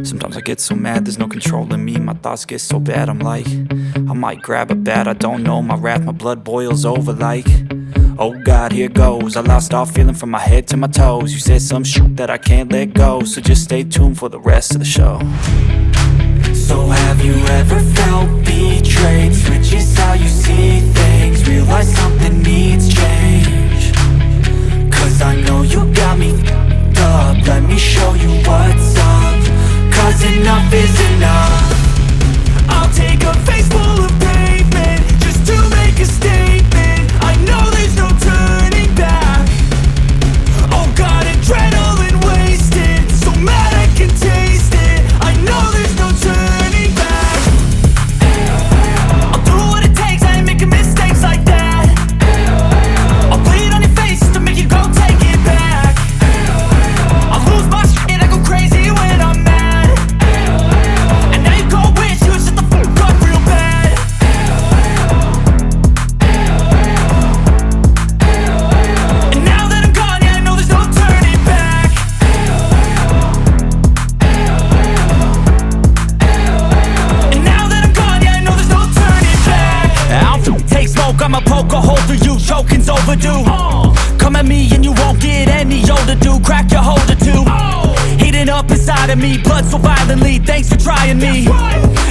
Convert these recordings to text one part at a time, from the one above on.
Sometimes I get so mad, there's no controlling me. My thoughts get so bad, I'm like, I might grab a bat, I don't know. My wrath, my blood boils over like, oh God, here goes. I lost all feeling from my head to my toes. You said some shit that I can't let go, so just stay tuned for the rest of the show. So have you ever felt betrayed? Switches how you see things, realize something needs change. Cause I know you got me f***ed up, let me show you what's up. Cause enough is enough. I'll take a face full of pavement just to make a statement. I know there's no turning back. Oh God, adrenaline wasted, so mad I can taste it. I know there's no turning back. I'll do what it takes, I ain't making mistakes like that. I'll bleed on your face to make you go take it back. I'll lose my shit, I go crazy when I'm mad. And now you go wish you would shut the fuck up real bad. And now that I'm gone, yeah, I know there's no turning back. And now that I'm gone, yeah, I know there's no turning back. I'll take smoke, I'ma poke a hole through you, choking's overdue. Come at me and you won't get any older, dude. Crack your holder too. Heating up inside of me, blood so violently, thanks for trying me.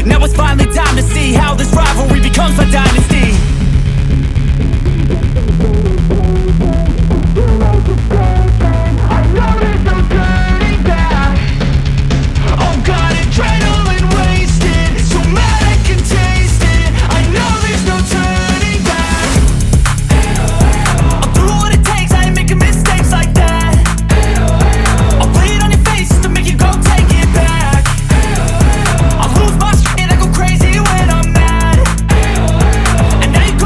Now it's finally time to see how this rivalry becomes a dynasty. I know there's no turning back. Oh God, adrenaline wasted, so mad I can taste it. I know there's no turning back. I'll do what it takes, I ain't making mistakes like that. I'll bleed on your face to make you go take it back. I'll lose my shit, I go crazy when I'm mad. And now you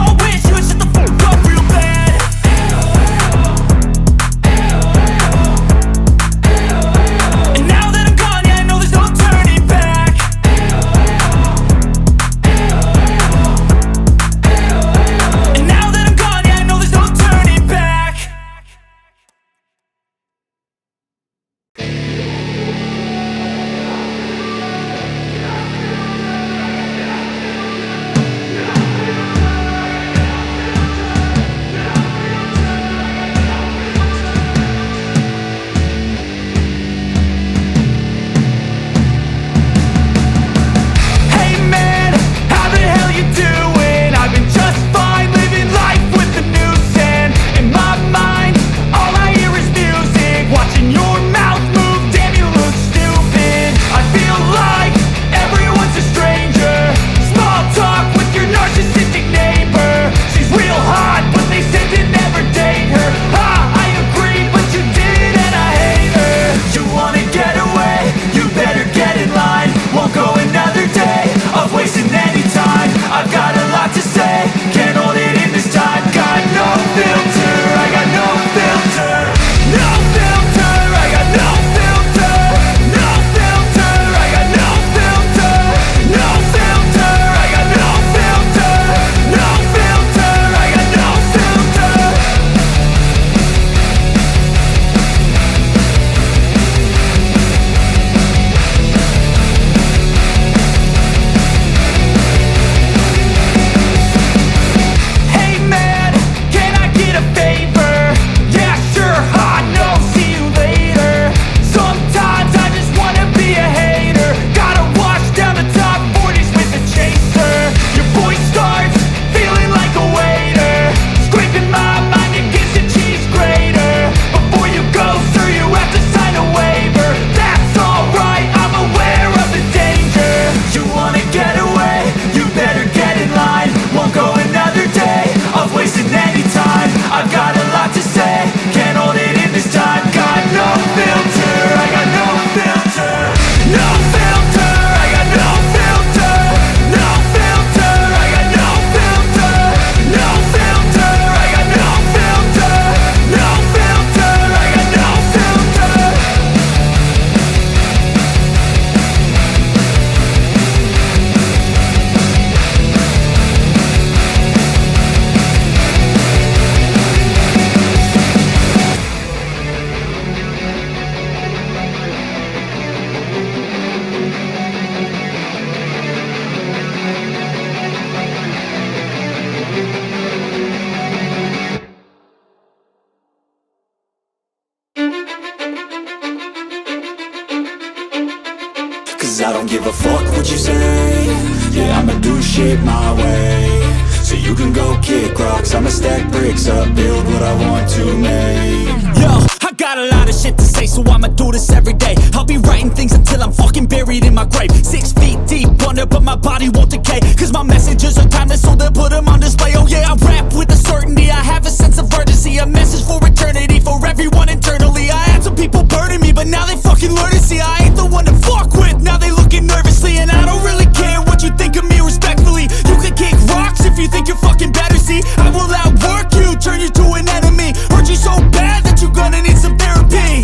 Cause I don't give a fuck what you say. Yeah, I'ma do shit my way. So you can go kick rocks, I'ma stack bricks up, build what I want to make. Yo, I got a lot of shit to say, so I'ma do this every day. I'll be writing things until I'm fucking buried in my grave. 6 feet deep under, but my body won't decay. Cause my messages are timeless, so they'll put them on display. Oh yeah, I rap with a certainty, I have a sense of urgency. A message for eternity, for everyone internally. I had some people burning me, but now they fucking learn to see I ain't the one to fuck with, now they looking nervously. And I don't really care what you think of me respectfully. You can kick rocks if you think you're fucking better, see. I will outwork you, turn you to an enemy. Hurt you so bad that you're gonna need some therapy.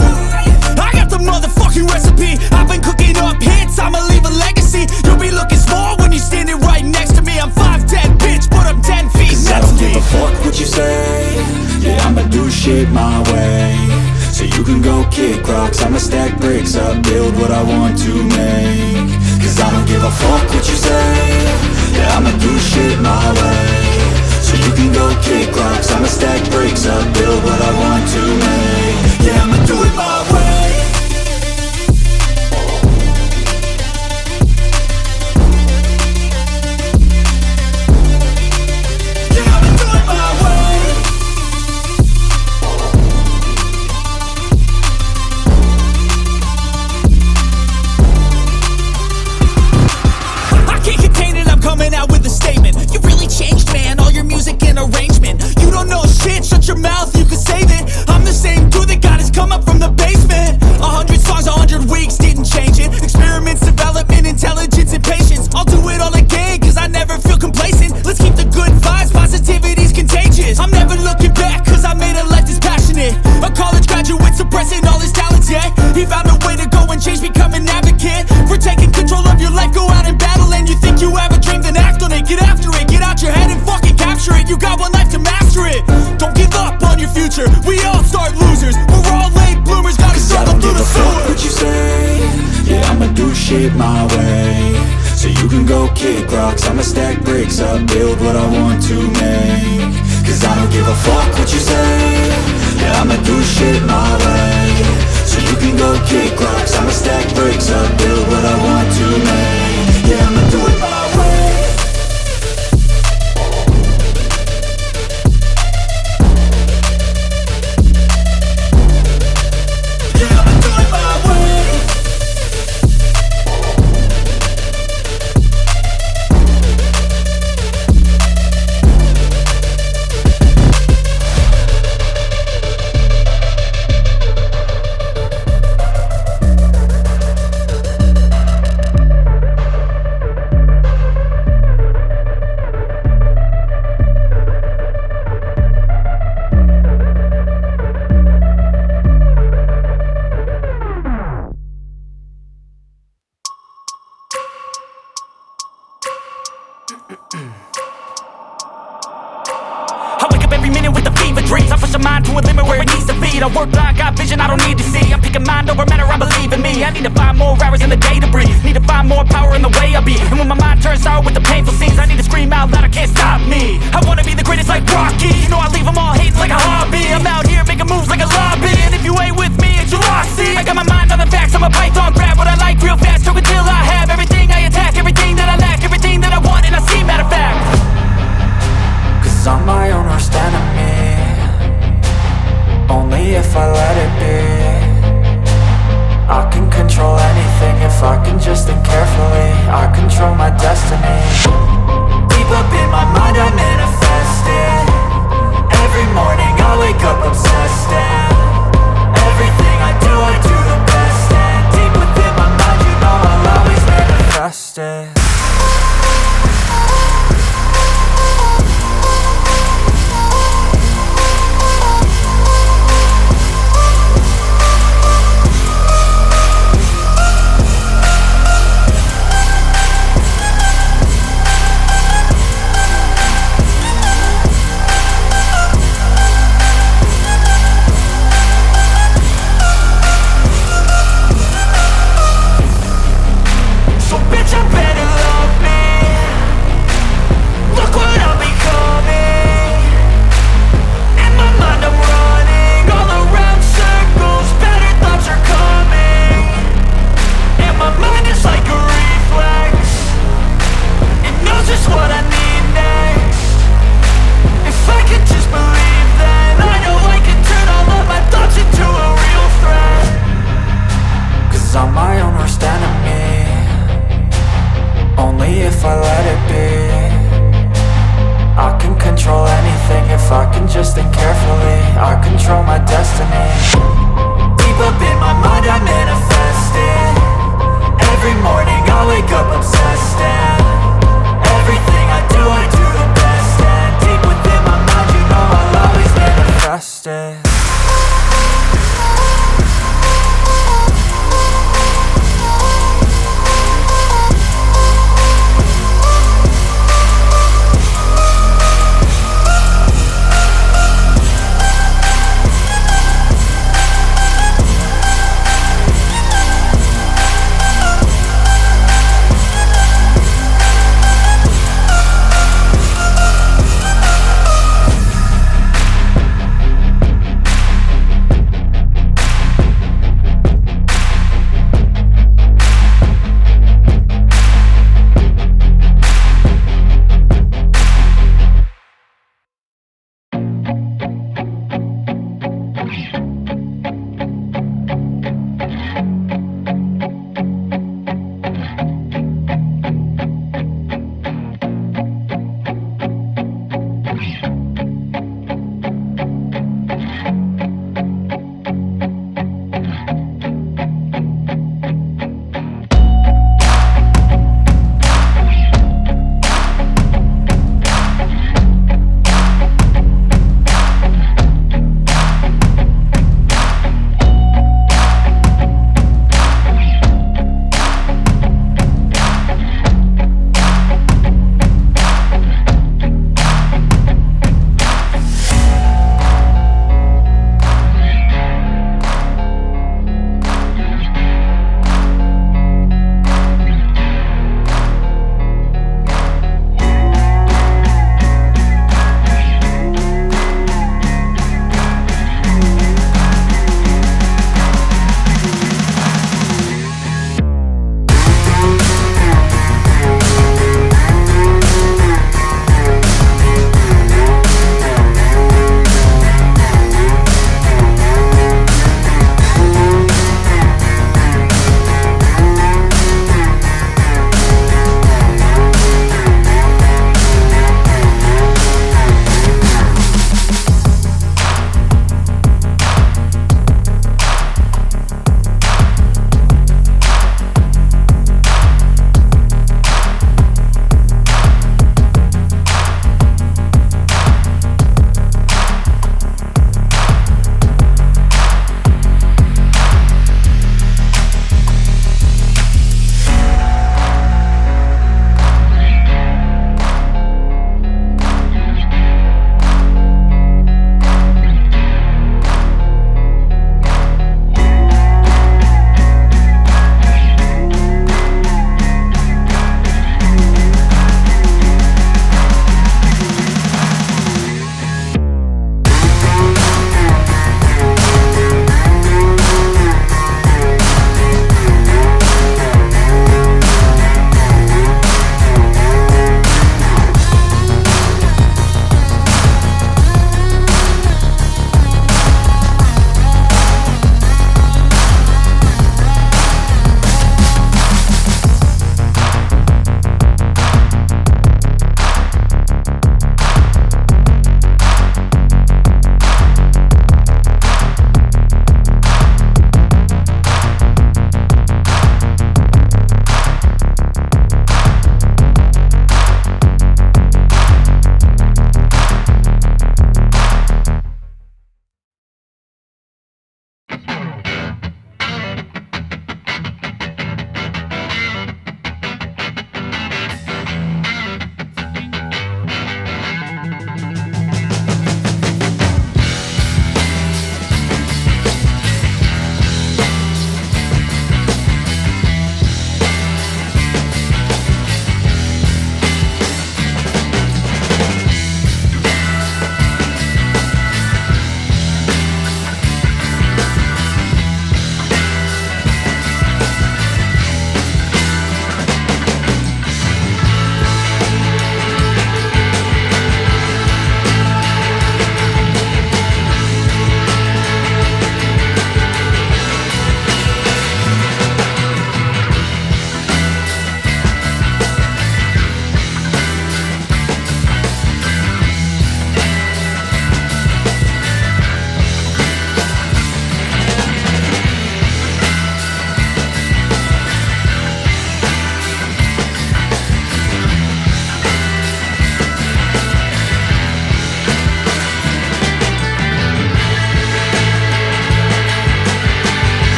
I got the motherfucking recipe. I've been cooking up hits, I'ma leave a legacy. You'll be looking small when you're standing right next to me. I'm 5'10", bitch, but I'm 10 feet. Cause I don't give a fuck what you say. Yeah, I'ma do shit my way. So you can go kick rocks, I'ma stack bricks up, build what I want to make. Cause I don't give a fuck what you say. Yeah, I'ma do shit my way. So you can go kick rocks, I'ma stack bricks up, build what I want to make. Yeah, I'ma do it my way. Coming out with a statement. You really changed, man, all your music and arrangement. You don't know shit, shut your mouth, you can save it. I'm the same dude that got his come up from the basement. 100 songs, 100 weeks, didn't change it. Experiments, development, intelligence, and patience. I'll do it all again, cause I never feel complacent. Let's keep the good vibes, positivity's contagious. I'm never looking back, cause I made a life that's passionate. A college graduate suppressing all his talents, yeah. He found a way to go and change, become an advocate. For taking control of your life, go out and battle. And you think you have a dream, then act on it. Get after it, get out your head and fucking capture it. You got one life to master it. Don't give up on your future, we all start losers. We're all late bloomers, gotta struggle through the sewer. Fuck what you say. Yeah, I'ma do shit my way. So you can go kick rocks, I'ma stack bricks up, build what I want to make. Cause I don't give a fuck what you say. Yeah, I'ma do shit my way. So you can go kick rocks, I'ma stack bricks up, build what I want to make. Yeah, I'ma do it my way. Yeah, I'ma do it my way. I wake up every minute with the fever dreams. I push my mind to a limit where it needs to be. I work blind, got vision I don't need to see. I'm picking mind over matter, I believe in me. I need to find more hours in the day to breathe. Need to find more power in the way I be. And when my mind turns sour with the painful scenes, I need to scream out loud, I can't stop me. I wanna be the greatest like Rocky. You know I leave them all hating like a hobby. I'm out here making moves like a lobby. And if you ain't with me, it's your loss, see. I got my mind on the facts, I'm a python, grab what I like real fast. Choke until I have everything I attack, everything that I lack, everything that I want and I see, matter of fact. Cause I'm my own worst enemy. Only if I let it be. I can control anything if I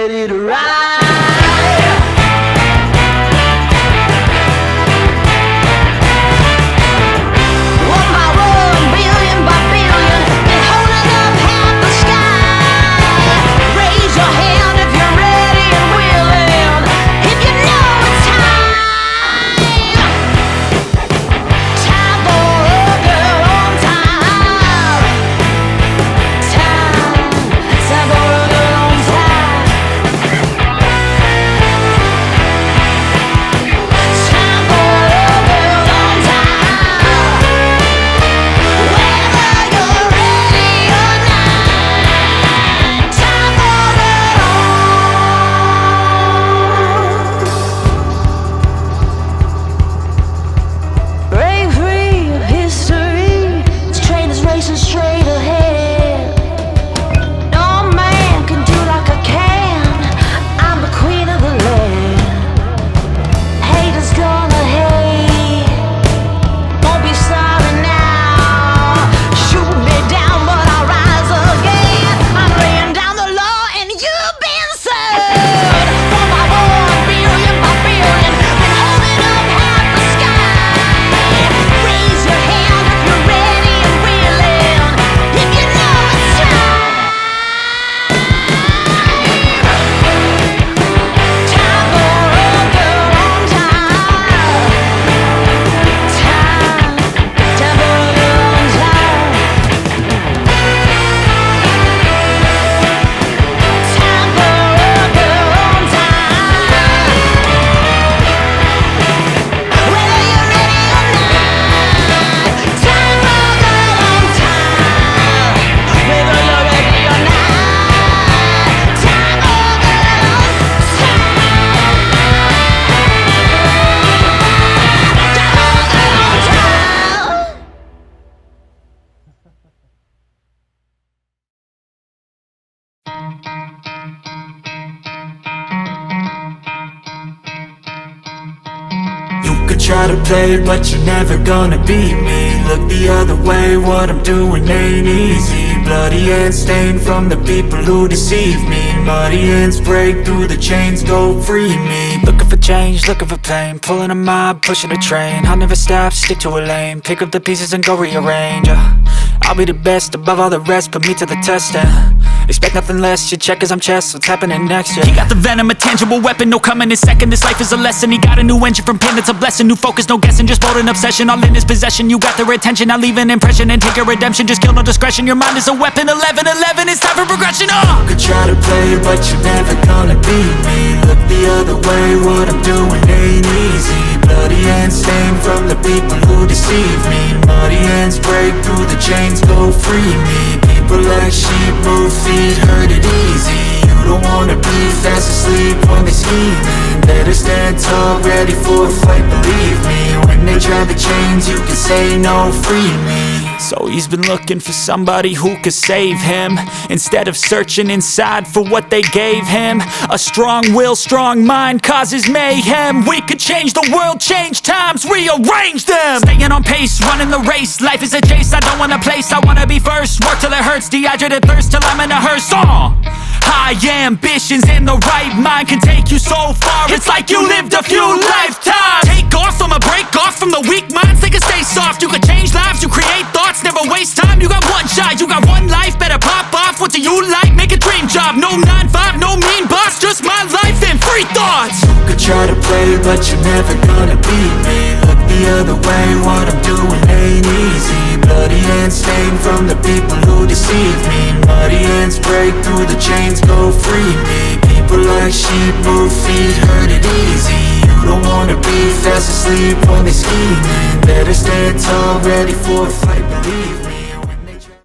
ready to ride. Try to play, but you're never gonna beat me. Look the other way, what I'm doing ain't easy. Bloody hands stained from the people who deceive me. Muddy hands break through the chains, go free me. Looking for change, looking for pain, pulling a mob, pushing a train. I'll never stop, stick to a lane, pick up the pieces and go rearrange. I'll be the best above all the rest, put me to the test and expect nothing less, you check as I'm chess, what's happening next, yeah. He got the venom, a tangible weapon, no coming in second. This life is a lesson, he got a new engine from pain, that's a blessing. New focus, no guessing, just bold and obsession, all in his possession. You got their attention, I'll leave an impression and take your redemption. Just kill, no discretion, your mind is a weapon. 11-11, it's time for progression, You could try to play, but you're never gonna beat me. Look the other way, what I'm doing ain't easy. Bloody hands stained from the people who deceive me. Muddy hands break through the chains, go free me. People like sheep, move feet, hurt it easy. You don't wanna be fast asleep when they're scheming. Better stand tall, ready for a fight, believe me. When they try the chains, you can say no, free me. So he's been looking for somebody who could save him, instead of searching inside for what they gave him. A strong will, strong mind causes mayhem. We could change the world, change times, rearrange them. Staying on pace, running the race, life is a chase. I don't want a place, I wanna be first. Work till it hurts, dehydrated thirst till I'm in a hearse. High ambitions in the right mind can take you so far. It's like you lived a few lifetimes. Take off from a break off from the weak minds, they can stay soft. You can change lives, you create thoughts, never waste time. You got one shot, you got one life, better pop off. What do you like? Make a dream job. No 9-5, no mean boss, just my life and free thoughts. You could try to play, but you're never gonna beat me. Look the other way, what I'm doing ain't easy. Bloody hands stained from the people who deceive me. Muddy hands break through the chains, go free me. People like sheep, move feet, hurt it easy. You don't wanna be fast asleep when they're scheming. Better stand tall, ready for a fight, believe me.